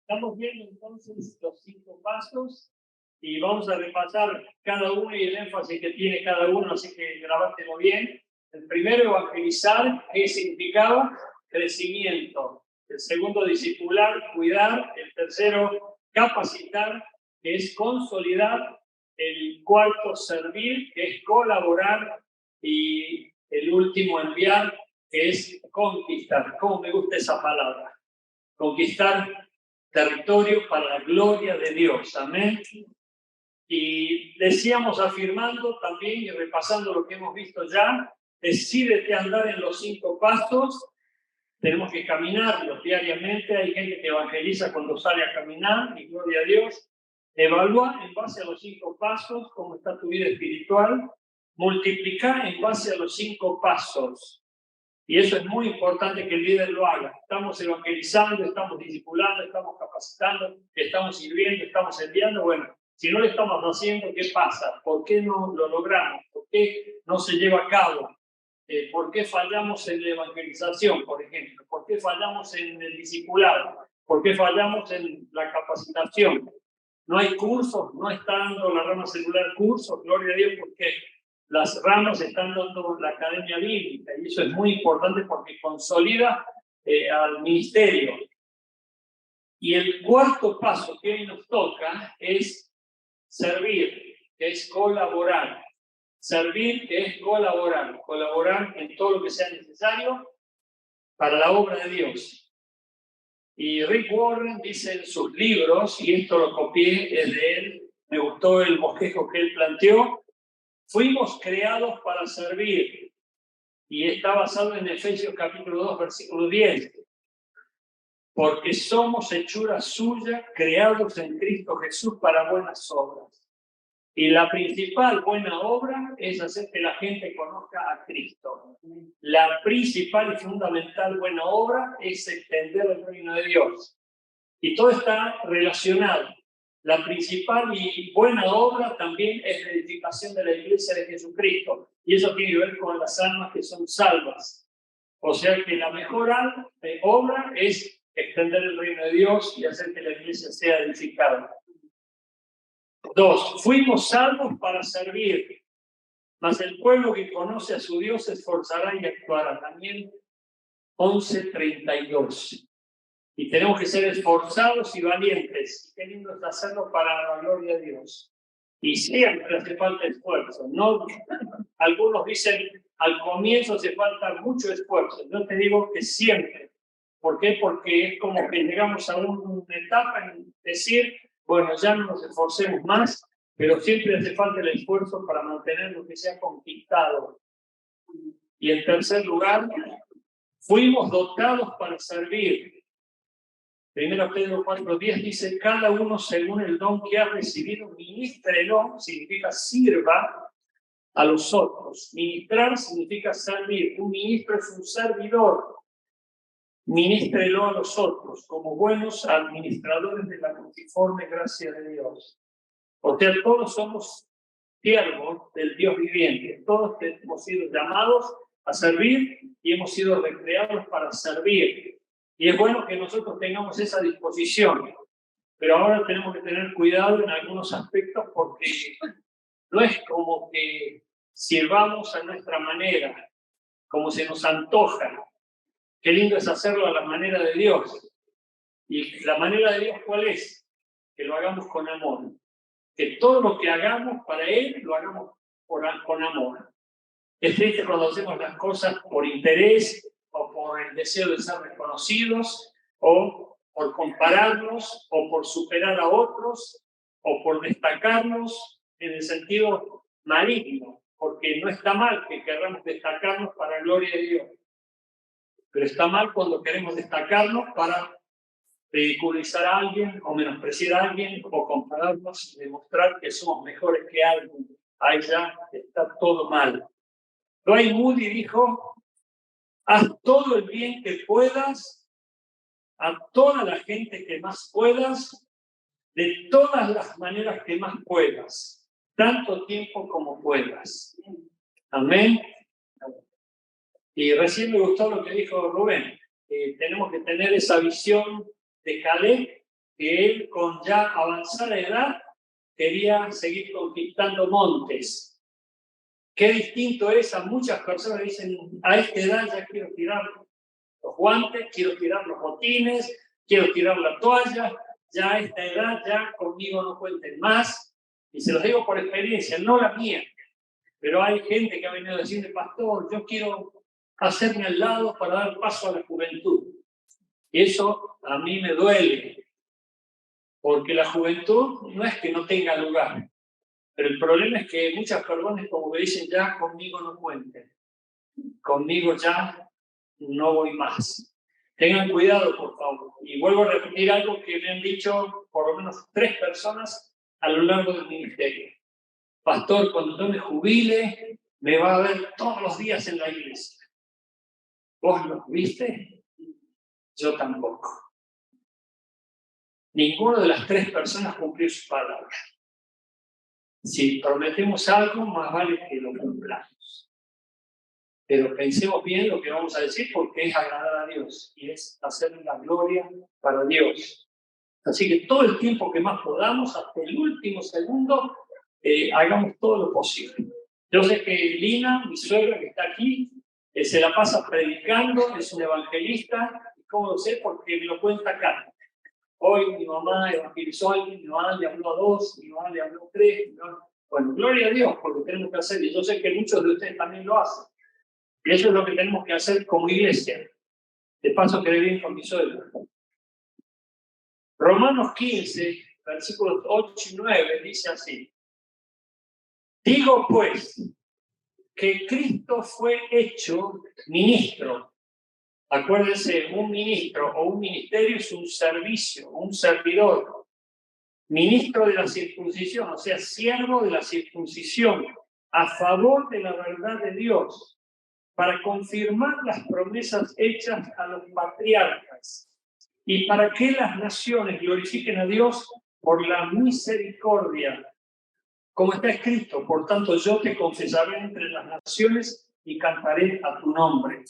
Estamos viendo entonces los 5 pasos y vamos a repasar cada uno y el énfasis que tiene cada uno, así que grabátelo bien. El primero, evangelizar, ¿qué significaba? Crecimiento. El segundo, discipular, cuidar. El tercero, capacitar, que es consolidar. El cuarto, servir, que es colaborar. Y el último, enviar, que es conquistar. ¿Cómo me gusta esa palabra? Conquistar territorio para la gloria de Dios. Amén. Y decíamos, afirmando también y repasando lo que hemos visto ya, decídete andar en los 5 pasos. Tenemos que caminarlos diariamente. Hay gente que evangeliza cuando sale a caminar, y gloria a Dios. Evalúa en base a los 5 pasos cómo está tu vida espiritual. Multiplica en base a los 5 pasos. Y eso es muy importante que el líder lo haga. Estamos evangelizando, estamos discipulando, estamos capacitando, estamos sirviendo, estamos enviando. Bueno, si no lo estamos haciendo, ¿qué pasa? ¿Por qué no lo logramos? ¿Por qué no se lleva a cabo? ¿Por qué fallamos en la evangelización, por ejemplo? ¿Por qué fallamos en el discipulado? ¿Por qué fallamos en la capacitación? No hay cursos, no está dando la rama celular cursos, gloria a Dios, porque las ramas están dando la academia bíblica, y eso es muy importante porque consolida al ministerio. Y el cuarto paso que hoy nos toca es servir, que es colaborar. Servir, que es colaborar. Colaborar en todo lo que sea necesario para la obra de Dios. Y Rick Warren dice en sus libros, y esto lo copié de él, me gustó el bosquejo que él planteó: fuimos creados para servir. Y está basado en Efesios capítulo 2, versículo 10. Porque somos hechura suya, creados en Cristo Jesús para buenas obras. Y la principal buena obra es hacer que la gente conozca a Cristo. La principal y fundamental buena obra es extender el reino de Dios. Y todo está relacionado. La principal y buena obra también es la edificación de la iglesia de Jesucristo. Y eso tiene que ver con las almas que son salvas. O sea que la mejor obra es extender el reino de Dios y hacer que la iglesia sea edificada. 2. Fuimos salvos para servir. Mas el pueblo que conoce a su Dios se esforzará y actuará. También 11:32. Y tenemos que ser esforzados y valientes. Qué lindo es hacerlo para la gloria de Dios. Y siempre hace falta esfuerzo. No, algunos dicen, al comienzo hace falta mucho esfuerzo. Yo te digo que siempre. ¿Por qué? Porque es como que llegamos a una etapa en decir, bueno, ya no nos esforcemos más, pero siempre hace falta el esfuerzo para mantener lo que se ha conquistado. Y en tercer lugar, fuimos dotados para servir. 1 Pedro 4:10 dice, cada uno según el don que ha recibido, ministrelo, significa sirva a los otros. Ministrar significa servir. Un ministro es un servidor. Ministrelo a los otros como buenos administradores de la multiforme gracia de Dios. O sea, todos somos siervos del Dios viviente. Todos hemos sido llamados a servir y hemos sido recreados para servir. Y es bueno que nosotros tengamos esa disposición, pero ahora tenemos que tener cuidado en algunos aspectos porque no es como que sirvamos a nuestra manera, como se nos antoja. Qué lindo es hacerlo a la manera de Dios. ¿Y la manera de Dios cuál es? Que lo hagamos con amor. Que todo lo que hagamos para Él lo hagamos con amor. Es triste cuando hacemos las cosas por interés o por el deseo de ser reconocidos o por compararnos o por superar a otros o por destacarnos en el sentido maligno, porque no está mal que queramos destacarnos para la gloria de Dios, pero está mal cuando queremos destacarnos para ridiculizar a alguien o menospreciar a alguien o compararnos y demostrar que somos mejores que alguien. Ahí ya está todo mal. Dwight Moody dijo, haz todo el bien que puedas, a toda la gente que más puedas, de todas las maneras que más puedas, tanto tiempo como puedas. Amén. Y recién me gustó lo que dijo Rubén. Tenemos que tener esa visión de Caleb, que él con ya avanzada edad quería seguir conquistando montes. Qué distinto es a muchas personas que dicen, a esta edad ya quiero tirar los guantes, quiero tirar los botines, quiero tirar la toalla, ya a esta edad ya conmigo no cuenten más. Y se los digo por experiencia, no la mía, pero hay gente que ha venido a decirme, pastor, yo quiero hacerme al lado para dar paso a la juventud. Y eso a mí me duele, porque la juventud no es que no tenga lugar, pero el problema es que muchas personas como que dicen, ya conmigo no cuenten, conmigo ya no voy más. Tengan cuidado, por favor. Y vuelvo a repetir algo que me han dicho por lo menos 3 personas a lo largo del ministerio. Pastor, cuando yo me jubile, me va a ver todos los días en la iglesia. ¿Vos lo viste? Yo tampoco. Ninguna de las 3 personas cumplió su palabra. Si prometemos algo, más vale que lo cumplamos. Pero pensemos bien lo que vamos a decir porque es agradar a Dios y es hacer la gloria para Dios. Así que todo el tiempo que más podamos, hasta el último segundo, hagamos todo lo posible. Yo sé que Lina, mi suegra que está aquí, se la pasa predicando, es un evangelista. ¿Cómo lo sé? Porque me lo cuenta acá. Hoy mi mamá evangelizó a alguien, mi mamá le habló a 2, mi mamá le habló a 3. Bueno, gloria a Dios por lo que tenemos que hacer. Y yo sé que muchos de ustedes también lo hacen. Y eso es lo que tenemos que hacer como iglesia. De paso, quedé bien con mi suegra. Romanos 15, versículos 8 y 9, dice así. Digo pues, que Cristo fue hecho ministro. Acuérdense, un ministro o un ministerio es un servicio, un servidor. Ministro de la circuncisión, o sea, siervo de la circuncisión, a favor de la verdad de Dios, para confirmar las promesas hechas a los patriarcas y para que las naciones glorifiquen a Dios por la misericordia. Como está escrito, por tanto yo te confesaré entre las naciones y cantaré a tu nombre.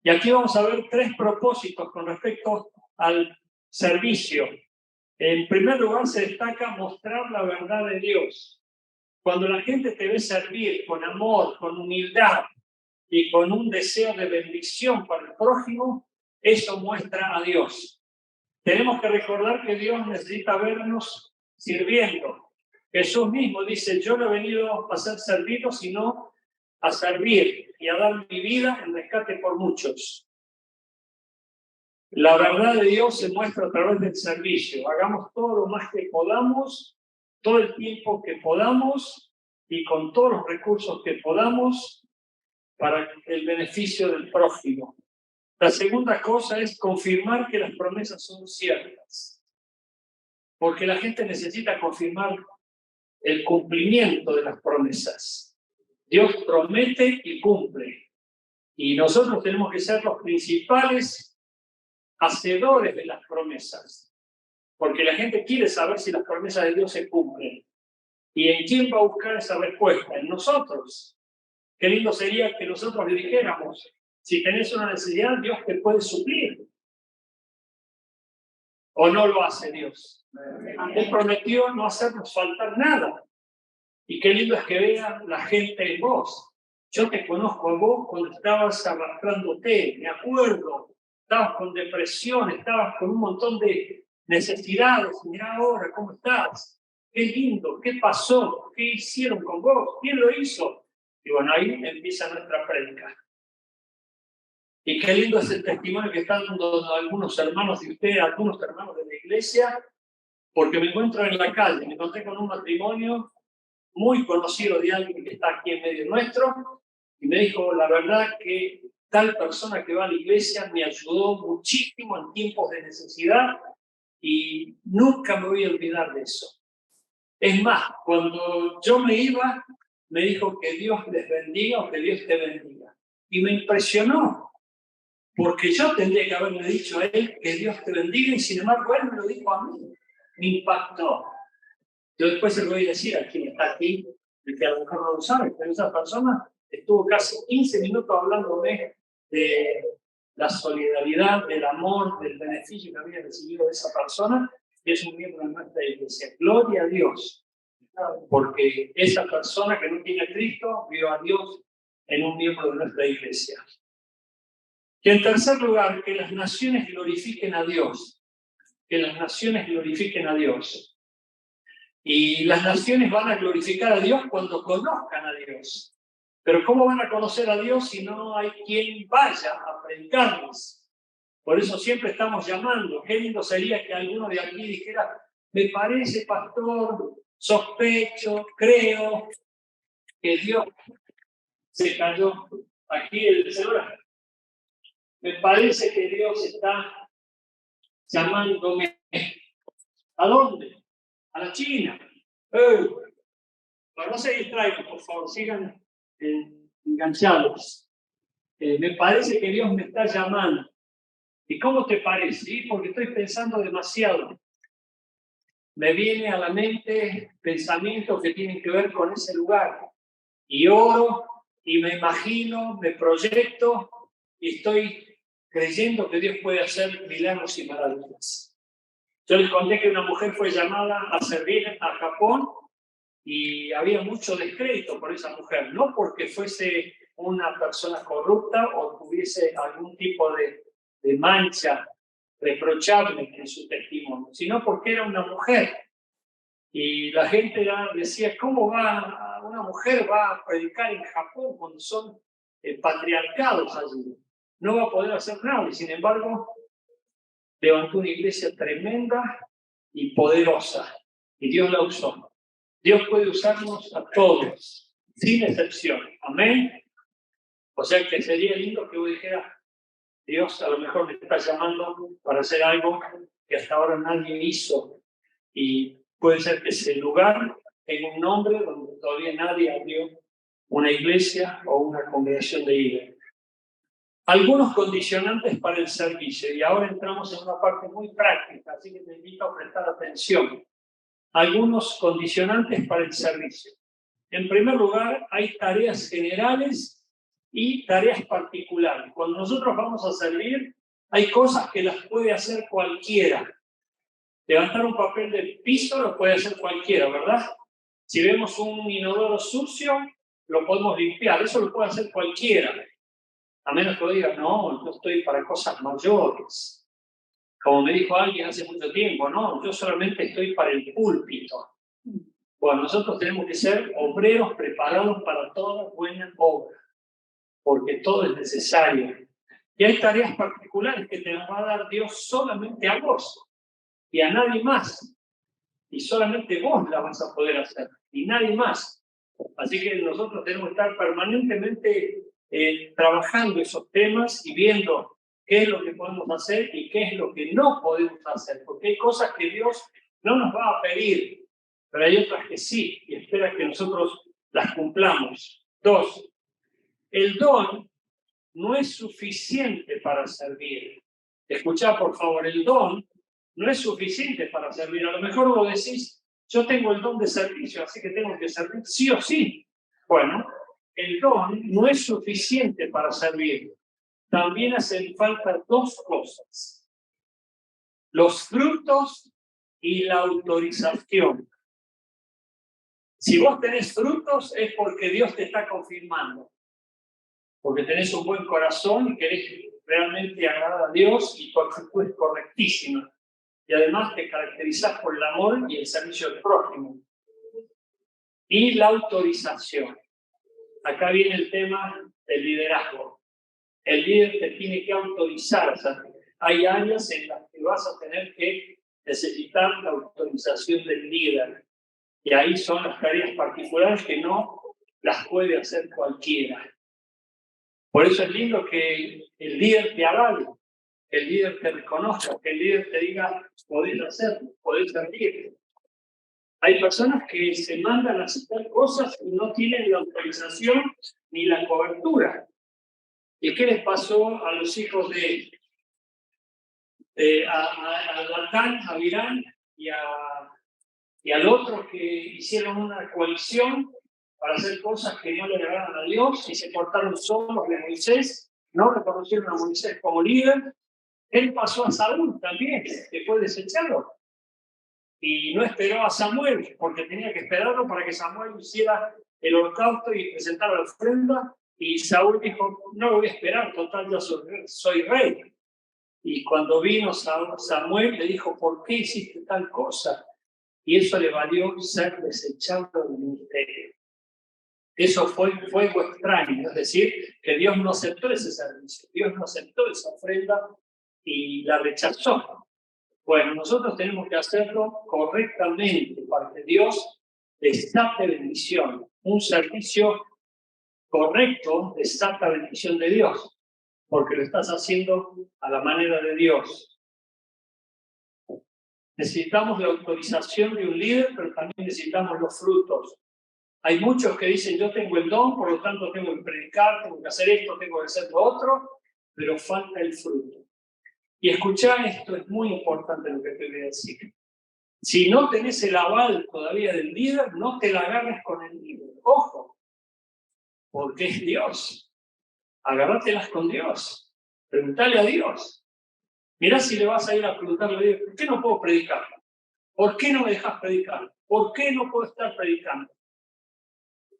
Y aquí vamos a ver 3 propósitos con respecto al servicio. En primer lugar se destaca mostrar la verdad de Dios. Cuando la gente te ve servir con amor, con humildad y con un deseo de bendición para el prójimo, eso muestra a Dios. Tenemos que recordar que Dios necesita vernos sirviendo. Jesús mismo dice, yo no he venido a ser servido, sino a servir y a dar mi vida en rescate por muchos. La verdad de Dios se muestra a través del servicio. Hagamos todo lo más que podamos, todo el tiempo que podamos y con todos los recursos que podamos para el beneficio del prójimo. La segunda cosa es confirmar que las promesas son ciertas. Porque la gente necesita confirmar el cumplimiento de las promesas. Dios promete y cumple. Y nosotros tenemos que ser los principales hacedores de las promesas. Porque la gente quiere saber si las promesas de Dios se cumplen. ¿Y en quién va a buscar esa respuesta? En nosotros. Qué lindo sería que nosotros le dijéramos, si tenés una necesidad, Dios te puede suplir. ¿O no lo hace Dios? Él prometió no hacernos faltar nada. Y qué lindo es que vea la gente en vos. Yo te conozco a vos cuando estabas arrastrándote, me acuerdo. Estabas con depresión, estabas con un montón de necesidades. Mirá ahora cómo estás. Qué lindo, qué pasó, qué hicieron con vos, quién lo hizo. Y bueno, ahí empieza nuestra prédica. Y qué lindo es el testimonio que están dando algunos hermanos de ustedes, algunos hermanos de la iglesia, porque me encuentro en la calle, me encontré con un matrimonio muy conocido de alguien que está aquí en medio nuestro, y me dijo, la verdad que tal persona que va a la iglesia me ayudó muchísimo en tiempos de necesidad y nunca me voy a olvidar de eso. Es más, cuando yo me iba, me dijo que Dios les bendiga o que Dios te bendiga. Y me impresionó, porque yo tendría que haberle dicho a él que Dios te bendiga y sin embargo él me lo dijo a mí. Me impactó. Yo después se lo voy a decir a quien está aquí, el que a lo mejor no lo sabe, pero esa persona estuvo casi 15 minutos hablándome de la solidaridad, del amor, del beneficio que había recibido de esa persona, es un miembro de nuestra iglesia. Gloria a Dios, porque esa persona que no tiene a Cristo vio a Dios en un miembro de nuestra iglesia. Y en tercer lugar, que las naciones glorifiquen a Dios. Que las naciones glorifiquen a Dios. Y las naciones van a glorificar a Dios cuando conozcan a Dios. Pero ¿cómo van a conocer a Dios si no hay quien vaya a predicarles? Por eso siempre estamos llamando. Qué lindo sería que alguno de aquí dijera, me parece, pastor, sospecho, creo que Dios se cayó. Aquí el Señor. Me parece que Dios está llamándome. ¿A dónde? A la China. Pero no se distraigan, por favor, sigan enganchados. Me parece que Dios me está llamando. ¿Y cómo te parece? ¿Sí? Porque estoy pensando demasiado. Me viene a la mente pensamientos que tienen que ver con ese lugar. Y oro, y me imagino, me proyecto, y estoy creyendo que Dios puede hacer milagros y maravillas. Yo les conté que una mujer fue llamada a servir a Japón y había mucho descrédito por esa mujer, no porque fuese una persona corrupta o tuviese algún tipo de mancha reprochable en su testimonio, sino porque era una mujer. Y la gente decía, ¿cómo va una mujer va a predicar en Japón cuando son patriarcados allí? No va a poder hacer nada. Y sin embargo, levantó una iglesia tremenda y poderosa. Y Dios la usó. Dios puede usarnos a todos, sin excepción. Amén. O sea que sería lindo que vos dijeras, Dios a lo mejor me está llamando para hacer algo que hasta ahora nadie hizo. Y puede ser que ese lugar tenga un nombre donde todavía nadie abrió una iglesia o una congregación de iglesia. Algunos condicionantes para el servicio. Y ahora entramos en una parte muy práctica, así que te invito a prestar atención. Algunos condicionantes para el servicio. En primer lugar, hay tareas generales y tareas particulares. Cuando nosotros vamos a servir, hay cosas que las puede hacer cualquiera. Levantar un papel de piso lo puede hacer cualquiera, ¿verdad? Si vemos un inodoro sucio, lo podemos limpiar. Eso lo puede hacer cualquiera. A menos que diga, no, yo estoy para cosas mayores. Como me dijo alguien hace mucho tiempo, no, yo solamente estoy para el púlpito. Bueno, nosotros tenemos que ser obreros preparados para toda buena obra, porque todo es necesario. Y hay tareas particulares que te va a dar Dios solamente a vos y a nadie más. Y solamente vos la vas a poder hacer y nadie más. Así que nosotros tenemos que estar permanentemente trabajando esos temas y viendo qué es lo que podemos hacer y qué es lo que no podemos hacer. Porque hay cosas que Dios no nos va a pedir, pero hay otras que sí, y espera que nosotros las cumplamos. 2. El don no es suficiente para servir. Escuchá, por favor, el don no es suficiente para servir. A lo mejor vos decís, yo tengo el don de servicio, así que tengo que servir sí o sí. Bueno, el don no es suficiente para servir. También hacen falta dos cosas: los frutos y la autorización. Si vos tenés frutos es porque Dios te está confirmando, porque tenés un buen corazón y querés realmente agradar a Dios y tu actitud es correctísima. Y además te caracterizás por el amor y el servicio al prójimo. Y la autorización. Acá viene el tema del liderazgo. El líder te tiene que autorizar. O sea, hay áreas en las que vas a tener que necesitar la autorización del líder. Y ahí son las tareas particulares que no las puede hacer cualquiera. Por eso es lindo que el líder te avale, que el líder te reconozca, que el líder te diga, podés hacerlo, podés servir. Hay personas que se mandan a hacer cosas y no tienen la autorización ni la cobertura. ¿Y qué les pasó a los hijos de Datán, a Abiram y al otro que hicieron una coalición para hacer cosas que no le agradaban a Dios y se portaron solos de Moisés, no reconocieron a Moisés como líder? Él pasó a Saúl también, que fue desechado. y no esperó a Samuel, porque tenía que esperarlo para que Samuel hiciera el holocausto y presentara la ofrenda, y Saúl dijo, no lo voy a esperar, total, yo soy rey. Y cuando vino Samuel, le dijo, ¿por qué hiciste tal cosa? Y eso le valió ser desechado del ministerio. Eso fue fuego extraño, es decir, que Dios no aceptó ese servicio, Dios no aceptó esa ofrenda y la rechazó. Bueno, nosotros tenemos que hacerlo correctamente para que Dios desate bendición. Un servicio correcto desata bendición de Dios, porque lo estás haciendo a la manera de Dios. Necesitamos la autorización de un líder, pero también necesitamos los frutos. Hay muchos que dicen, yo tengo el don, por lo tanto tengo que predicar, tengo que hacer esto, tengo que hacer lo otro, pero falta el fruto. Y escuchar esto es muy importante lo que te voy a decir. Si no tenés el aval todavía del líder, no te la agarres con el líder. Ojo, porque es Dios. Agárratelas con Dios. Preguntale a Dios. Mirá si le vas a ir a preguntarle a Dios, ¿por qué no puedo predicar? ¿Por qué no me dejas predicar? ¿Por qué no puedo estar predicando?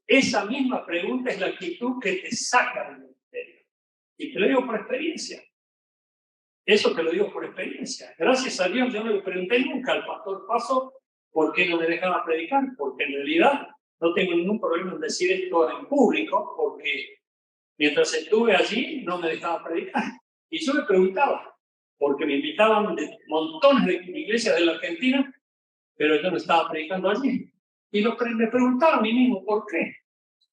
Esa misma pregunta es la actitud que te saca del ministerio. Y te lo digo por experiencia. Eso te lo digo por experiencia. Gracias a Dios yo no le pregunté nunca al pastor Paso por qué no me dejaba predicar, porque en realidad no tengo ningún problema en decir esto en público, porque mientras estuve allí no me dejaba predicar. Y yo me preguntaba, porque me invitaban de montones de iglesias de la Argentina, pero yo no estaba predicando allí. Y me preguntaba a mí mismo, ¿por qué?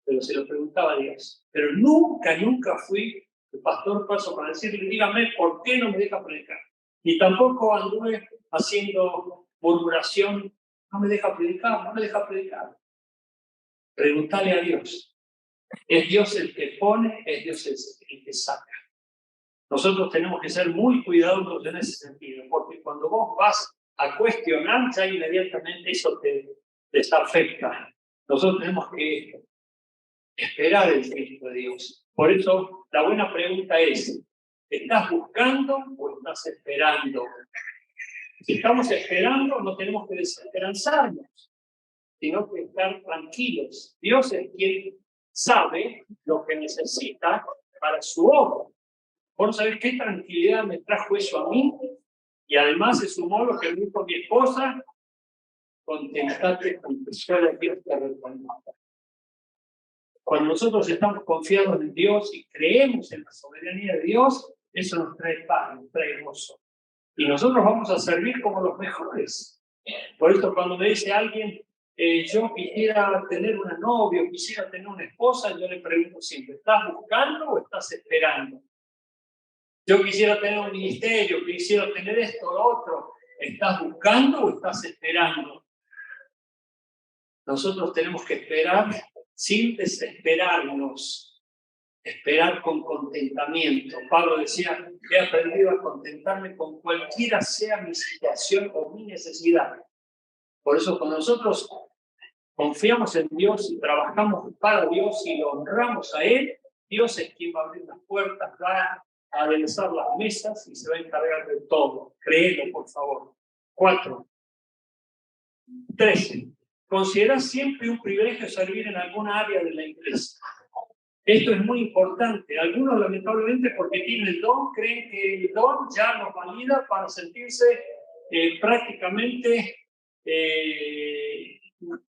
Pero se lo preguntaba a Dios. Pero nunca fui el pastor Paso para decirle, dígame, ¿por qué no me deja predicar? Y tampoco anduve haciendo murmuración, no me deja predicar, no me deja predicar. Preguntale a Dios. Es Dios el que pone, es Dios el que saca. Nosotros tenemos que ser muy cuidadosos en ese sentido, porque cuando vos vas a cuestionar, ya inmediatamente eso te desafecta. Nosotros tenemos que esperar el Espíritu de Dios. Por eso, la buena pregunta es, ¿estás buscando o estás esperando? Si estamos esperando, no tenemos que desesperanzarnos, sino que estar tranquilos. Dios es quien sabe lo que necesita para su obra. ¿Vos sabés qué tranquilidad me trajo eso a mí? Y además se sumó lo que me dijo mi esposa, contentate con que solo Dios te reconozca. Cuando nosotros estamos confiados en Dios y creemos en la soberanía de Dios, eso nos trae paz, nos trae gozo. Y nosotros vamos a servir como los mejores. Por eso cuando me dice alguien, yo quisiera tener una novia, quisiera tener una esposa, yo le pregunto siempre, ¿estás buscando o estás esperando? Yo quisiera tener un ministerio, quisiera tener esto o lo otro. ¿Estás buscando o estás esperando? Nosotros tenemos que esperar sin desesperarnos, esperar con contentamiento. Pablo decía, he aprendido a contentarme con cualquiera sea mi situación o mi necesidad. Por eso cuando nosotros confiamos en Dios y trabajamos para Dios y lo honramos a Él, Dios es quien va a abrir las puertas, va a aderezar las mesas y se va a encargar de todo. Créelo, por favor. 4. 13. Considera siempre un privilegio servir en alguna área de la iglesia. Esto es muy importante. Algunos, lamentablemente, porque tienen el don, creen que el don ya los valida para sentirse prácticamente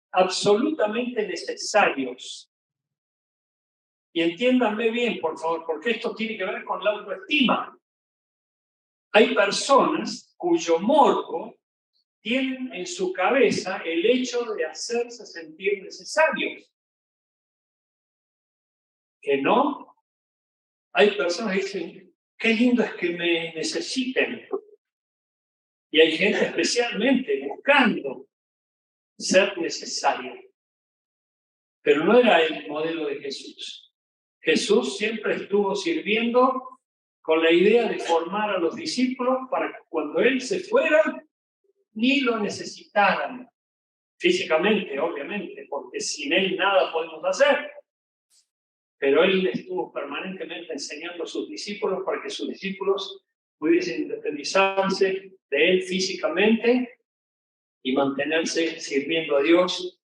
absolutamente necesarios. Y entiéndanme bien, por favor, porque esto tiene que ver con la autoestima. Hay personas cuyo morbo tienen en su cabeza el hecho de hacerse sentir necesarios. Que no. Hay personas que dicen, qué lindo es que me necesiten. Y hay gente especialmente buscando ser necesario. Pero no era el modelo de Jesús. Jesús siempre estuvo sirviendo con la idea de formar a los discípulos para que cuando Él se fuera, ni lo necesitaran. Físicamente, obviamente, porque sin Él nada podemos hacer. Pero Él estuvo permanentemente enseñando a sus discípulos para que sus discípulos pudiesen independizarse de Él físicamente y mantenerse sirviendo a Dios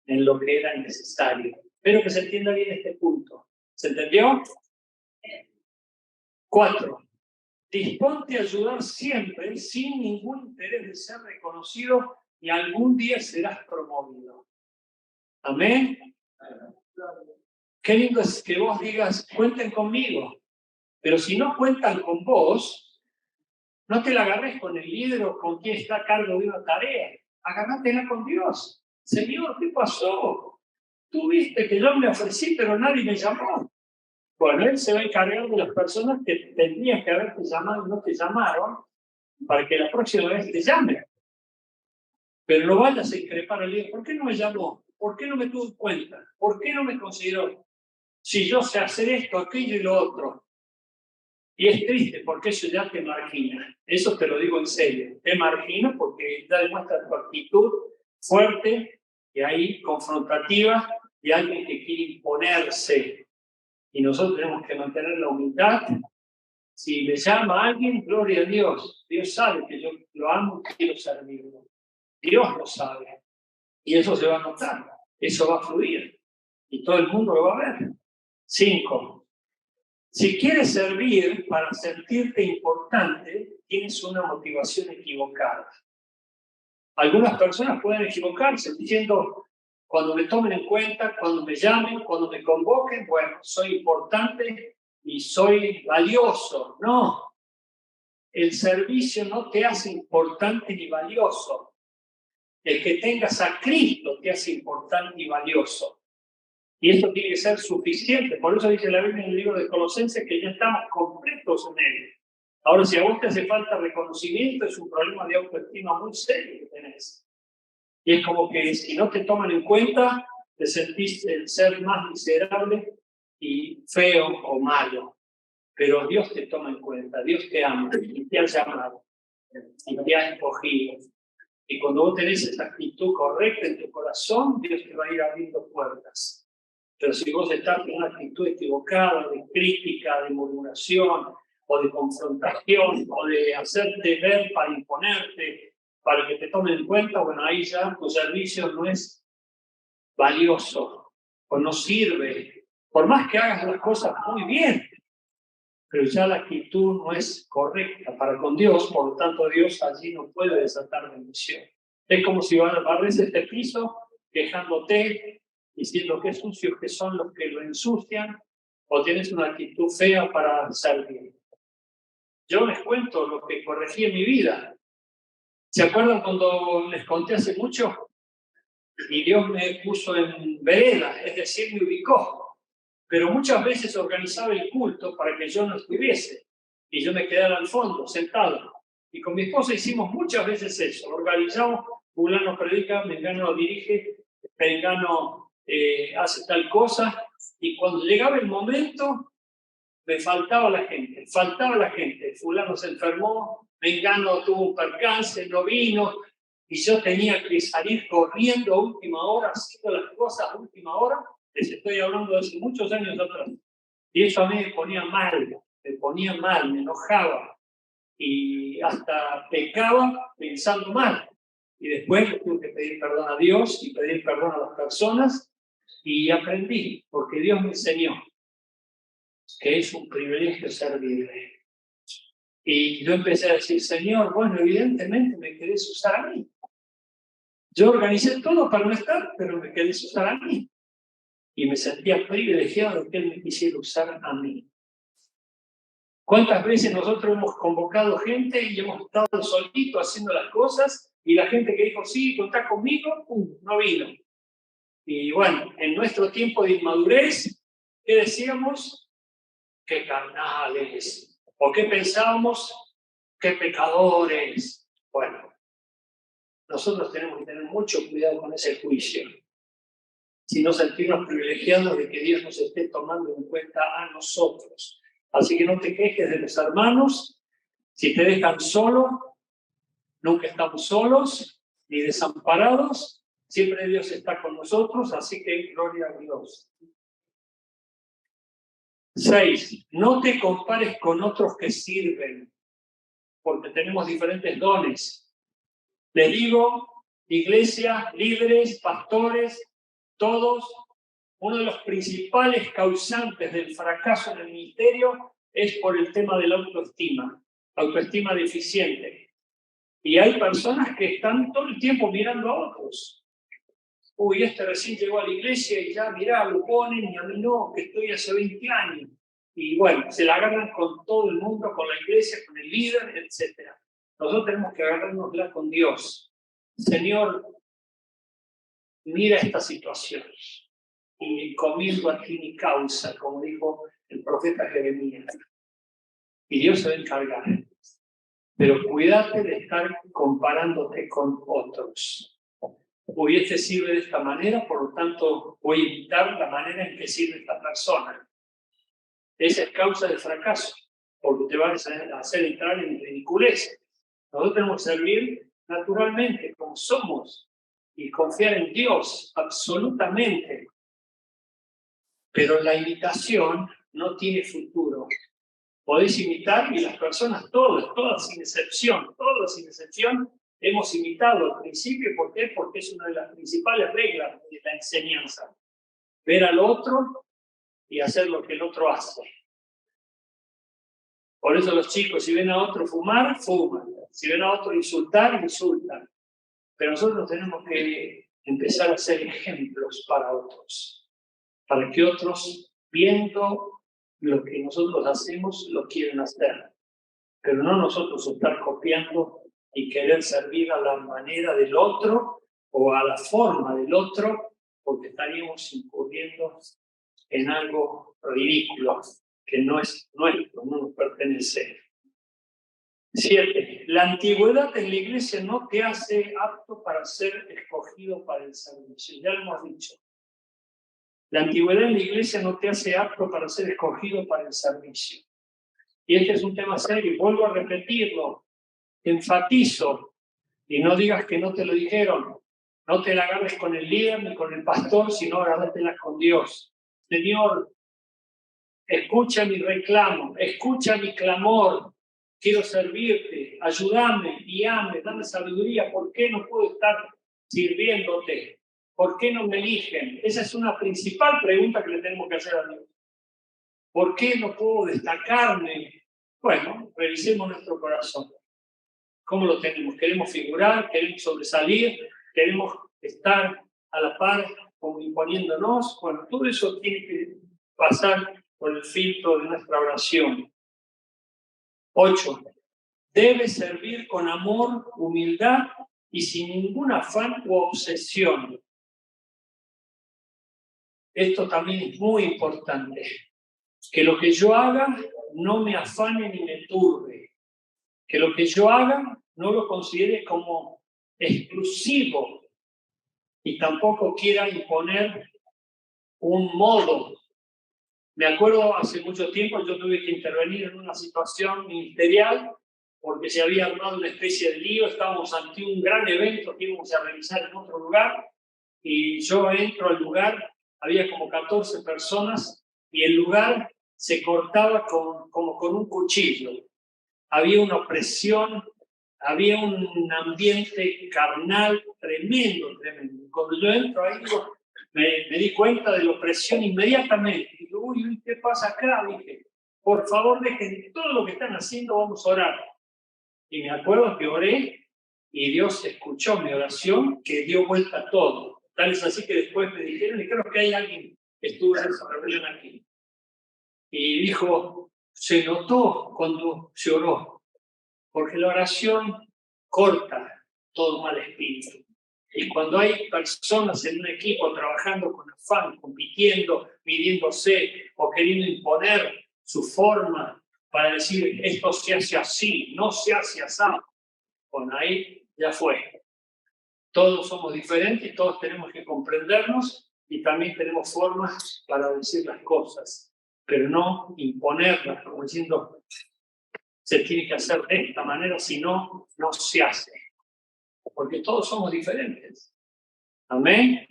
en lo que era necesario. Espero que se entienda bien este punto. ¿Se entendió? 4. Disponte a ayudar siempre sin ningún interés de ser reconocido y algún día serás promovido. Amén. Qué lindo es que vos digas, cuenten conmigo. Pero si no cuentan con vos, no te la agarres con el líder o con quien está a cargo de una tarea. Agárratela con Dios. Señor, ¿qué pasó? Tú viste que yo me ofrecí, pero nadie me llamó. Bueno, Él se va a encargar de las personas que tendrían que haberte llamado y no te llamaron, para que la próxima vez te llamen. Pero no vayas a increpar al líder. ¿Por qué no me llamó? ¿Por qué no me tuvo en cuenta? ¿Por qué no me consideró? Si yo sé hacer esto, aquello y lo otro. Y es triste porque eso ya te margina. Eso te lo digo en serio. Te margina porque ya demuestra tu actitud fuerte y ahí confrontativa y alguien que quiere imponerse. Y nosotros tenemos que mantener la humildad. Si me llama alguien, gloria a Dios. Dios sabe que yo lo amo y quiero servirlo. Dios lo sabe. Y eso se va a notar. Eso va a fluir. Y todo el mundo lo va a ver. 5. Si quieres servir para sentirte importante, tienes una motivación equivocada. Algunas personas pueden equivocarse diciendo, cuando me tomen en cuenta, cuando me llamen, cuando me convoquen, bueno, soy importante y soy valioso. No, el servicio no te hace importante ni valioso. El que tengas a Cristo te hace importante y valioso. Y esto tiene que ser suficiente. Por eso dice la Biblia en el libro de Colosenses que ya estamos completos en Él. Ahora, si a vos te hace falta reconocimiento, es un problema de autoestima muy serio que tenés. Y es como que si no te toman en cuenta, te sentís el ser más miserable y feo o malo. Pero Dios te toma en cuenta, Dios te ama y te ha llamado y te ha escogido. Y cuando vos tenés esa actitud correcta en tu corazón, Dios te va a ir abriendo puertas. Pero si vos estás en una actitud equivocada, de crítica, de murmuración, o de confrontación, o de hacerte ver para imponerte, para que te tomen en cuenta, bueno, ahí ya tu servicio no es valioso, o no sirve, por más que hagas las cosas muy bien, pero ya la actitud no es correcta para con Dios, por lo tanto Dios allí no puede desatar bendición. Es como si barres este piso quejándote, diciendo que sucios que son los que lo ensucian, o tienes una actitud fea para servir. Yo les cuento lo que corregí en mi vida. ¿Se acuerdan cuando les conté hace mucho? Y Dios me puso en vereda, es decir, me ubicó. Pero muchas veces organizaba el culto para que yo no estuviese. Y yo me quedara al fondo, sentado. Y con mi esposa hicimos muchas veces eso. Organizamos, fulano predica, mengano dirige, mengano hace tal cosa. Y cuando llegaba el momento, me faltaba la gente. Fulano se enfermó, mengano tuvo un percance, no vino. Y yo tenía que salir corriendo a última hora, haciendo las cosas a última hora. Les estoy hablando de hace muchos años atrás. Y eso a mí me ponía mal, me enojaba. Y hasta pecaba pensando mal. Y después tuve que pedir perdón a Dios y pedir perdón a las personas. Y aprendí, porque Dios me enseñó que es un privilegio servirle. Y yo empecé a decir, Señor, bueno, evidentemente me querés usar a mí. Yo organicé todo para no estar, pero me querés usar a mí. Y me sentía privilegiado de que Él me quisiera usar a mí. ¿Cuántas veces nosotros hemos convocado gente y hemos estado solitos haciendo las cosas y la gente que dijo, sí, contá conmigo, no vino? Y bueno, en nuestro tiempo de inmadurez, ¿qué decíamos? ¡Qué carnales! ¿O qué pensábamos? ¡Qué pecadores! Bueno, nosotros tenemos que tener mucho cuidado con ese juicio. Si no sentirnos privilegiados de que Dios nos esté tomando en cuenta a nosotros. Así que no te quejes de los hermanos. Si te dejan solo, nunca estamos solos ni desamparados. Siempre Dios está con nosotros, así que gloria a Dios. 6. No te compares con otros que sirven, porque tenemos diferentes dones. Les digo, iglesia, líderes, pastores, todos, uno de los principales causantes del fracaso en el ministerio es por el tema de la autoestima deficiente. Y hay personas que están todo el tiempo mirando a otros. Uy, este recién llegó a la iglesia y ya, mirá, lo ponen y a mí no, que estoy hace 20 años. Y bueno, se la agarran con todo el mundo, con la iglesia, con el líder, etc. Nosotros tenemos que agarrárnosla con Dios. Señor, mira esta situación y encomiendo a ti mi causa, como dijo el profeta Jeremías. Y Dios se va a encargar. Pero cuídate de estar comparándote con otros. Hoy este sirve de esta manera, por lo tanto voy a imitar la manera en que sirve esta persona. Esa es causa del fracaso, porque te vas a hacer entrar en ridiculez. Nosotros tenemos que servir naturalmente, como somos, y confiar en Dios absolutamente. Pero la imitación no tiene futuro. Podéis imitar y las personas, todas sin excepción, hemos imitado al principio. ¿Por qué? Porque es una de las principales reglas de la enseñanza. Ver al otro y hacer lo que el otro hace. Por eso los chicos, si ven a otro fumar, fuman. Si ven a otro insultar, insultan. Pero nosotros tenemos que empezar a ser ejemplos para otros. Para que otros, viendo lo que nosotros hacemos, lo quieren hacer. Pero no nosotros estar copiando y querer servir a la manera del otro o a la forma del otro, porque estaríamos incurriendo en algo ridículo que no es nuestro, no nos pertenece. 7. La antigüedad en la iglesia no te hace apto para ser escogido para el servicio. Ya lo hemos dicho. La antigüedad en la iglesia no te hace apto para ser escogido para el servicio. Y este es un tema serio, vuelvo a repetirlo, enfatizo, y no digas que no te lo dijeron. No te la agarres con el líder ni con el pastor, sino agárratela con Dios. Señor, escucha mi reclamo, escucha mi clamor, quiero servirte, ayúdame, guíame, dame sabiduría. ¿Por qué no puedo estar sirviéndote? ¿Por qué no me eligen? Esa es una principal pregunta que le tenemos que hacer a Dios. ¿Por qué no puedo destacarme? Bueno, revisemos nuestro corazón. ¿Cómo lo tenemos? ¿Queremos figurar? ¿Queremos sobresalir? ¿Queremos estar a la par como imponiéndonos? Bueno, todo eso tiene que pasar por el filtro de nuestra oración. 8. Debe servir con amor, humildad y sin ningún afán u obsesión. Esto también es muy importante. Que lo que yo haga no me afane ni me turbe. Que lo que yo haga no lo considere como exclusivo y tampoco quiera imponer un modo. Me acuerdo hace mucho tiempo yo tuve que intervenir en una situación ministerial porque se había armado una especie de lío, estábamos ante un gran evento que íbamos a realizar en otro lugar y yo entro al lugar, había como 14 personas y el lugar se cortaba como con un cuchillo. Había una opresión, había un ambiente carnal tremendo. Cuando yo entro ahí, me di cuenta de la opresión inmediatamente. Digo, uy, ¿qué pasa acá? Dije, por favor, dejen todo lo que están haciendo, vamos a orar. Y me acuerdo que oré y Dios escuchó mi oración, que dio vuelta a todo. Tal es así que después me dijeron, y creo que hay alguien que estuvo en esa reunión aquí. Y dijo, se notó cuando se oró, porque la oración corta todo mal espíritu. Y cuando hay personas en un equipo trabajando con afán, compitiendo, midiéndose o queriendo imponer su forma para decir esto se hace así, no se hace así, bueno, ahí ya fue. Todos somos diferentes, todos tenemos que comprendernos y también tenemos formas para decir las cosas, pero no imponerlas, como diciendo se tiene que hacer de esta manera, si no, no se hace. Porque todos somos diferentes. ¿Amén?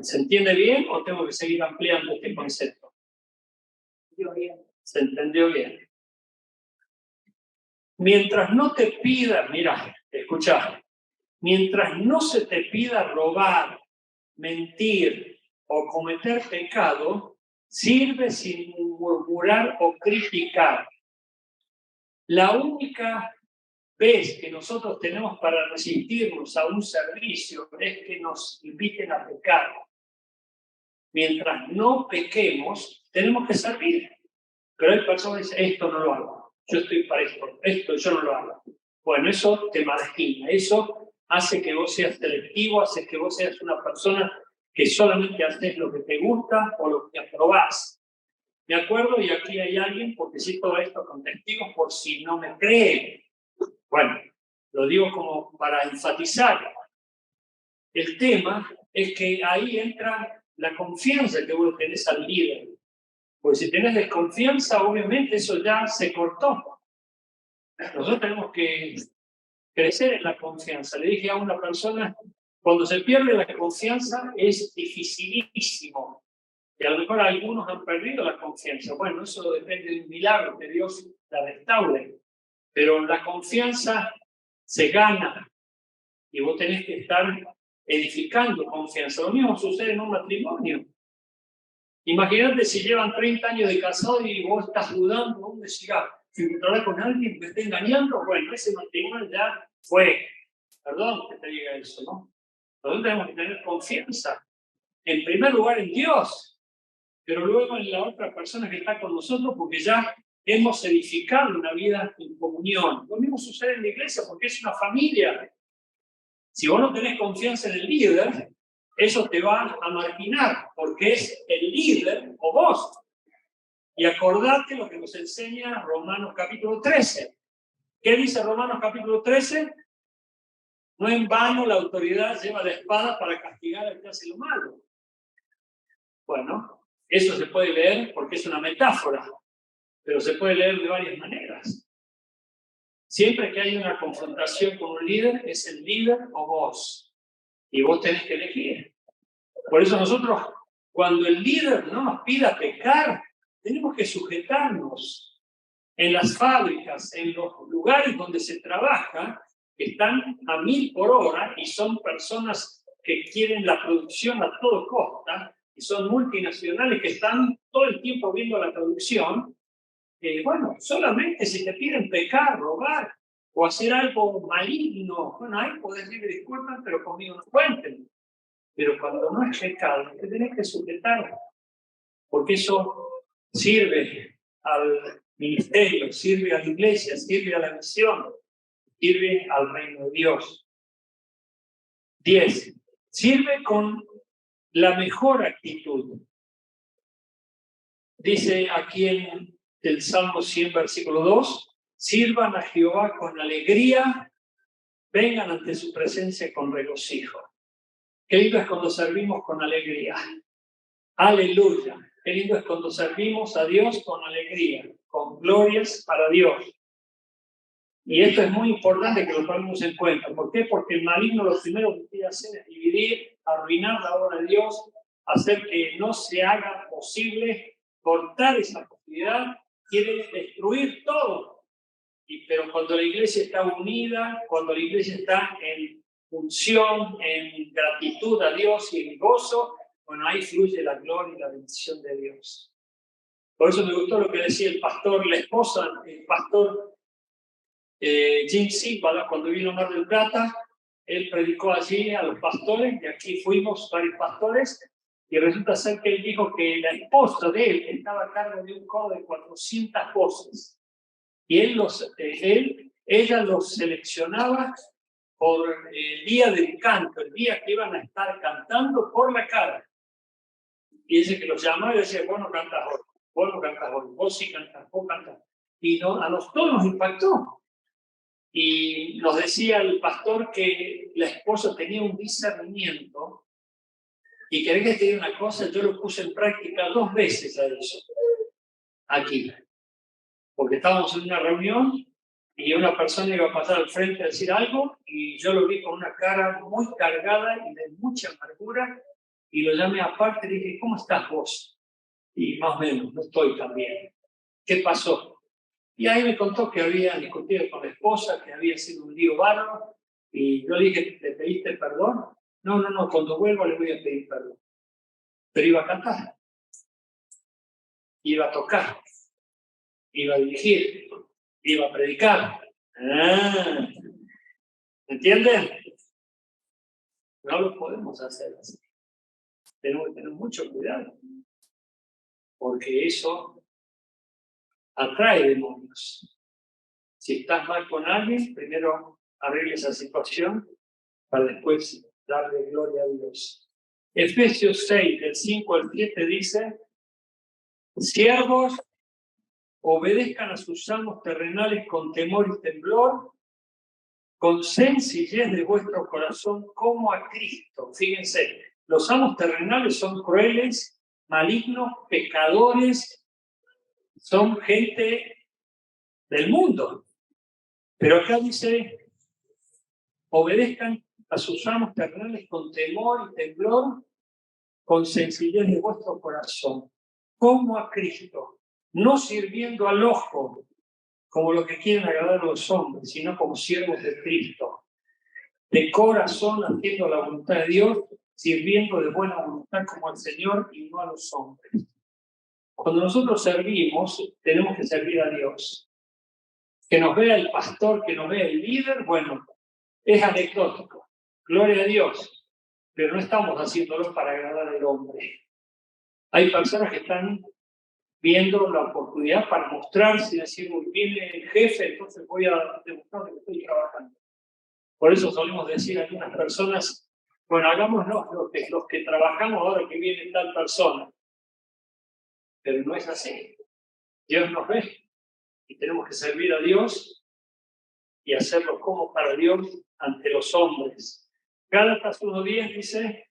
¿Se entiende bien o tengo que seguir ampliando este concepto? ¿Se entendió bien? Mientras no te pidas, mira, escucha, mientras no se te pida robar, mentir o cometer pecado, sirve sin murmurar o criticar. La única vez que nosotros tenemos para resistirnos a un servicio es que nos inviten a pecar. Mientras no pequemos, tenemos que servir. Pero hay personas que dicen, esto no lo hago, yo estoy para esto yo no lo hago. Bueno, eso te margina, eso hace que vos seas selectivo, hace que vos seas una persona que solamente haces lo que te gusta o lo que aprobás. Me acuerdo, y aquí hay alguien, porque cito esto con testigos por si no me creen. Bueno, lo digo como para enfatizar. El tema es que ahí entra la confianza que vos tenés al líder. Pues si tenés desconfianza, obviamente eso ya se cortó. Nosotros tenemos que crecer en la confianza. Le dije a una persona, cuando se pierde la confianza es dificilísimo. Y a lo mejor algunos han perdido la confianza. Bueno, eso depende de un milagro, que Dios la restaure. Pero la confianza se gana y vos tenés que estar edificando confianza. Lo mismo sucede en un matrimonio. Imagínate si llevan 30 años de casado y vos estás dudando, ¿dónde llegar? Si me encontrarás con alguien que me está engañando, bueno, ese matrimonio ya fue. Perdón que te diga eso, ¿no? Nosotros tenemos que tener confianza, en primer lugar en Dios, pero luego en la otra persona que está con nosotros, porque ya hemos edificado una vida en comunión. Lo mismo sucede en la iglesia, porque es una familia. Si vos no tenés confianza en el líder, eso te va a marginar, porque es el líder o vos. Y acordate lo que nos enseña Romanos capítulo 13. ¿Qué dice Romanos capítulo 13? No en vano la autoridad lleva la espada para castigar al que hace lo malo. Bueno, eso se puede leer porque es una metáfora, pero se puede leer de varias maneras. Siempre que hay una confrontación con un líder, es el líder o vos. Y vos tenés que elegir. Por eso nosotros, cuando el líder no nos pida pecar, tenemos que sujetarnos. En las fábricas, en los lugares donde se trabaja, están a 1000 por hora y son personas que quieren la producción a todo costa, y son multinacionales que están todo el tiempo viendo la producción. Bueno, solamente si te piden pecar, robar o hacer algo maligno, bueno, ahí podés decir disculpen, pero conmigo no cuenten. Pero cuando no es pecado, te tenés que sujetar, porque eso sirve al ministerio, sirve a la iglesia, sirve a la misión, sirve al reino de Dios. 10. Sirve con la mejor actitud. Dice aquí en el Salmo 100, versículo 2, sirvan a Jehová con alegría, vengan ante su presencia con regocijo. Qué lindo es cuando servimos con alegría. Aleluya. Qué lindo es cuando servimos a Dios con alegría, con glorias para Dios. Y esto es muy importante que lo tomemos en cuenta. ¿Por qué? Porque el maligno lo primero que quiere hacer es dividir, arruinar la obra de Dios, hacer que no se haga posible cortar esa posibilidad, quiere destruir todo. Pero cuando la iglesia está unida, cuando la iglesia está en función, en gratitud a Dios y en gozo, bueno, ahí fluye la gloria y la bendición de Dios. Por eso me gustó lo que decía el pastor, la esposa, el pastor Jim Silva, cuando vino a Mar del Plata, él predicó allí a los pastores, y aquí fuimos varios pastores, y resulta ser que él dijo que la esposa de él estaba a cargo de un coro de 400 voces, y ella los seleccionaba por el día del canto, el día que iban a estar cantando por la cara. Y dice que los llamaba y decía, vos no cantas hoy, vos no cantas hoy, vos sí cantas, vos cantas. Y no, a todos nos impactó. Y nos decía el pastor que la esposa tenía un discernimiento. Y querés que te diga una cosa, yo lo puse en práctica 2 veces a eso, aquí. Porque estábamos en una reunión y una persona iba a pasar al frente a decir algo y yo lo vi con una cara muy cargada y de mucha amargura y lo llamé aparte y dije, ¿cómo estás vos? Y más o menos, no estoy tan bien. ¿Qué pasó? Y ahí me contó que había discutido con la esposa, que había sido un lío bárbaro Y yo le dije, ¿le pediste perdón? No, cuando vuelva le voy a pedir perdón. Pero iba a cantar, iba a tocar, iba a dirigir, iba a predicar. ¿Entienden? No lo podemos hacer así. Tenemos que tener mucho cuidado, porque eso atrae demonios. Si estás mal con alguien, primero arregle esa situación para después darle gloria a Dios. Efesios 6, del 5 al 7 dice: siervos, obedezcan a sus amos terrenales con temor y temblor, con sencillez de vuestro corazón como a Cristo. Fíjense, los amos terrenales son crueles, malignos, pecadores, son gente del mundo. Pero acá dice, obedezcan a sus amos terrenales con temor y temblor, con sencillez de vuestro corazón, como a Cristo, no sirviendo al ojo, como los que quieren agradar a los hombres, sino como siervos de Cristo, de corazón haciendo la voluntad de Dios, sirviendo de buena voluntad como al Señor y no a los hombres. Cuando nosotros servimos, tenemos que servir a Dios. Que nos vea el pastor, que nos vea el líder, bueno, es anecdótico. Gloria a Dios. Pero no estamos haciéndolo para agradar al hombre. Hay personas que están viendo la oportunidad para mostrarse y decir, viene el jefe, entonces voy a demostrar que estoy trabajando. Por eso solemos decir a algunas personas, bueno, hagámonos los que trabajamos ahora que viene tal persona. Pero no es así. Dios nos ve y tenemos que servir a Dios y hacerlo como para Dios ante los hombres. Gálatas 1:10 dice,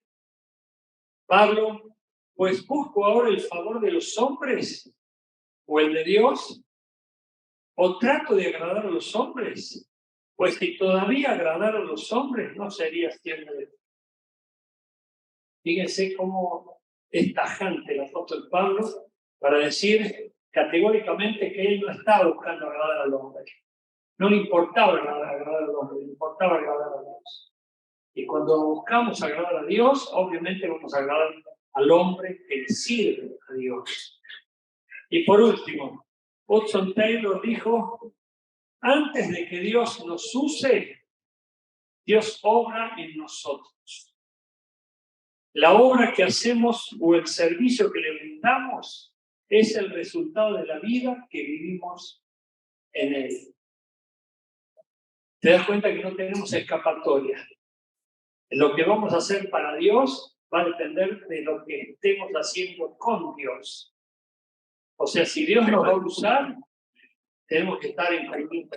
Pablo, pues busco ahora el favor de los hombres o el de Dios, o trato de agradar a los hombres, pues si todavía agradar a los hombres no sería siervo de Dios. Fíjense cómo es tajante el apóstol Pablo para decir categóricamente que él no estaba buscando agradar al hombre. No le importaba agradar al hombre, le importaba agradar a Dios. Y cuando buscamos agradar a Dios, obviamente vamos a agradar al hombre que le sirve a Dios. Y por último, Hudson Taylor dijo, antes de que Dios nos use, Dios obra en nosotros. La obra que hacemos o el servicio que le brindamos es el resultado de la vida que vivimos en Él. Te das cuenta que no tenemos escapatoria. Lo que vamos a hacer para Dios va a depender de lo que estemos haciendo con Dios. O sea, si Dios nos va a usar, tenemos que estar en comunión,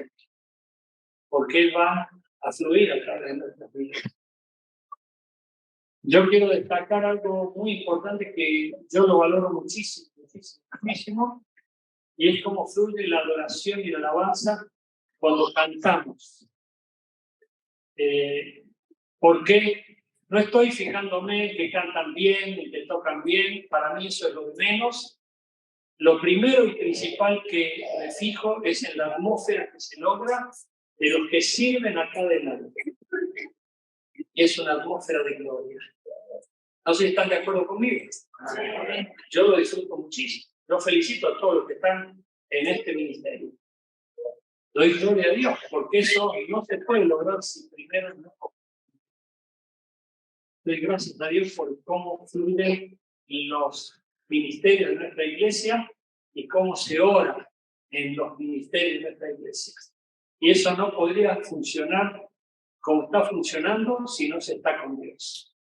porque Él va a fluir a través de nuestras vidas. Yo quiero destacar algo muy importante que yo lo valoro muchísimo, y es cómo fluye la adoración y la alabanza cuando cantamos. Porque no estoy fijándome que cantan bien y que tocan bien, para mí eso es lo de menos. Lo primero y principal que me fijo es en la atmósfera que se logra de los que sirven acá adelante. Es una atmósfera de gloria. No sé si están de acuerdo conmigo. Yo lo disfruto muchísimo. Yo felicito a todos los que están en este ministerio. Doy gloria a Dios, porque eso no se puede lograr si primero no. Doy gracias a Dios por cómo fluyen los ministerios de nuestra iglesia y cómo se ora en los ministerios de nuestra iglesia. Y eso no podría funcionar como está funcionando si no se está con Dios.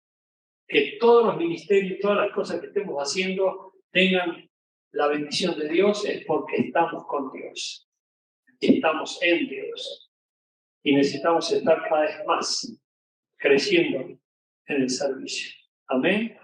Que todos los ministerios, todas las cosas que estemos haciendo tengan la bendición de Dios es porque estamos con Dios. Estamos en Dios. Y necesitamos estar cada vez más creciendo en el servicio. Amén.